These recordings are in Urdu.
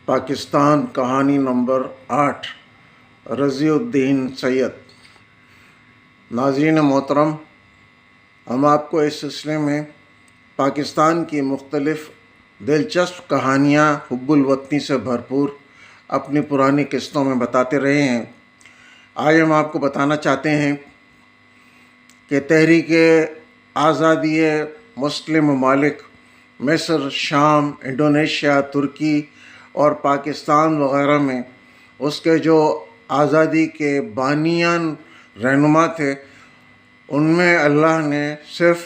پاکستان کہانی نمبر 8 رضی الدین سید۔ ناظرین محترم، ہم آپ کو اس سلسلے میں پاکستان کی مختلف دلچسپ کہانیاں حب الوطنی سے بھرپور اپنی پرانی قسطوں میں بتاتے رہے ہیں۔ آج ہم آپ کو بتانا چاہتے ہیں کہ تحریک آزادی مسلم ممالک مصر، شام، انڈونیشیا، ترکی اور پاکستان وغیرہ میں اس کے جو آزادی کے بانیان رہنما تھے، ان میں اللہ نے صرف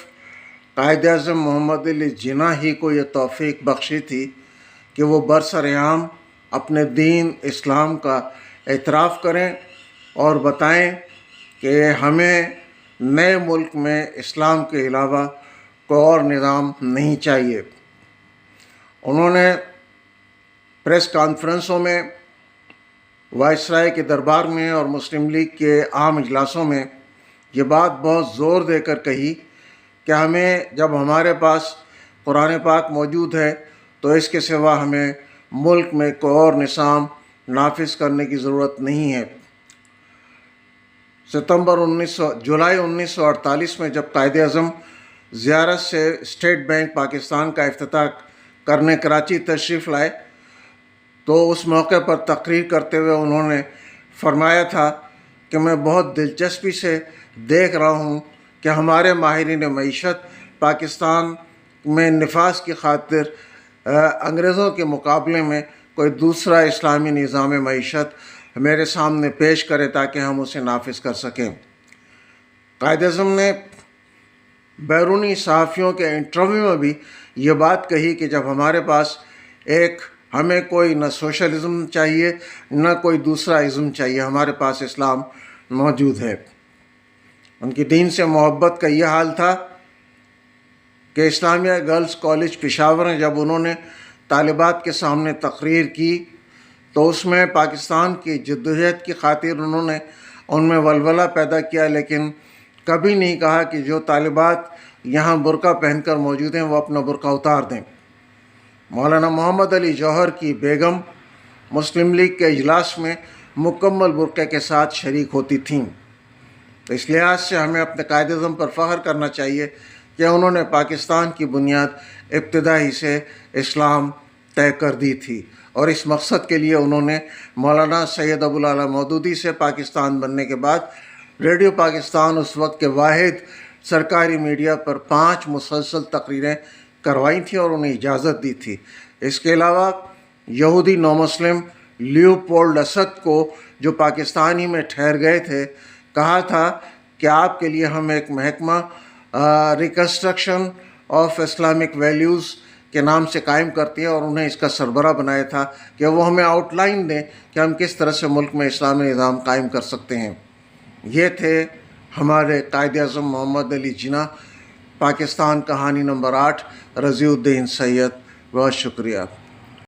قائد اعظم محمد علی جناح ہی کو یہ توفیق بخشی تھی کہ وہ برسر عام اپنے دین اسلام کا اعتراف کریں اور بتائیں کہ ہمیں نئے ملک میں اسلام کے علاوہ کوئی اور نظام نہیں چاہیے۔ انہوں نے پریس کانفرنسوں میں، وائسرائے کے دربار میں اور مسلم لیگ کے عام اجلاسوں میں یہ بات بہت زور دے کر کہی کہ ہمیں، جب ہمارے پاس قرآن پاک موجود ہے تو اس کے سوا ہمیں ملک میں کوئی اور نظام نافذ کرنے کی ضرورت نہیں ہے۔ جولائی 1948 میں جب قائد اعظم زیارت سے اسٹیٹ بینک پاکستان کا افتتاح کرنے کراچی تشریف لائے تو اس موقع پر تقریر کرتے ہوئے انہوں نے فرمایا تھا کہ میں بہت دلچسپی سے دیکھ رہا ہوں کہ ہمارے ماہرین معیشت پاکستان میں نفاذ کی خاطر انگریزوں کے مقابلے میں کوئی دوسرا اسلامی نظام معیشت میرے سامنے پیش کرے تاکہ ہم اسے نافذ کر سکیں۔ قائد اعظم نے بیرونی صحافیوں کے انٹرویو میں بھی یہ بات کہی کہ جب ہمارے پاس ہمیں کوئی نہ سوشلزم چاہیے نہ کوئی دوسرا ازم چاہیے، ہمارے پاس اسلام موجود ہے۔ ان کی دین سے محبت کا یہ حال تھا کہ اسلامیہ گرلز کالج پشاور میں جب انہوں نے طالبات کے سامنے تقریر کی تو اس میں پاکستان کی جدوجہد کی خاطر انہوں نے ان میں ولولہ پیدا کیا، لیکن کبھی نہیں کہا کہ جو طالبات یہاں برقع پہن کر موجود ہیں وہ اپنا برقع اتار دیں۔ مولانا محمد علی جوہر کی بیگم مسلم لیگ کے اجلاس میں مکمل برقعے کے ساتھ شریک ہوتی تھیں۔ تو اس لحاظ سے ہمیں اپنے قائد اعظم پر فخر کرنا چاہیے کہ انہوں نے پاکستان کی بنیاد ابتدائی سے اسلام طے کر دی تھی، اور اس مقصد کے لیے انہوں نے مولانا سید ابوالعلا مودودی سے پاکستان بننے کے بعد ریڈیو پاکستان اس وقت کے واحد سرکاری میڈیا پر 5 مسلسل تقریریں کروائی تھیں اور انہیں اجازت دی تھی۔ اس کے علاوہ یہودی نو مسلم لیوپولڈ اسد کو، جو پاکستان ہی میں ٹھہر گئے تھے، کہا تھا کہ آپ کے لیے ہم ایک محکمہ ریکنسٹرکشن آف اسلامک ویلیوز کے نام سے قائم کرتے ہیں، اور انہیں اس کا سربراہ بنایا تھا کہ وہ ہمیں آؤٹ لائن دیں کہ ہم کس طرح سے ملک میں اسلامی نظام قائم کر سکتے ہیں۔ یہ تھے ہمارے قائد اعظم محمد علی جناح۔ پاکستان کہانی نمبر 8 رضی الدین سید۔ بہت شکریہ۔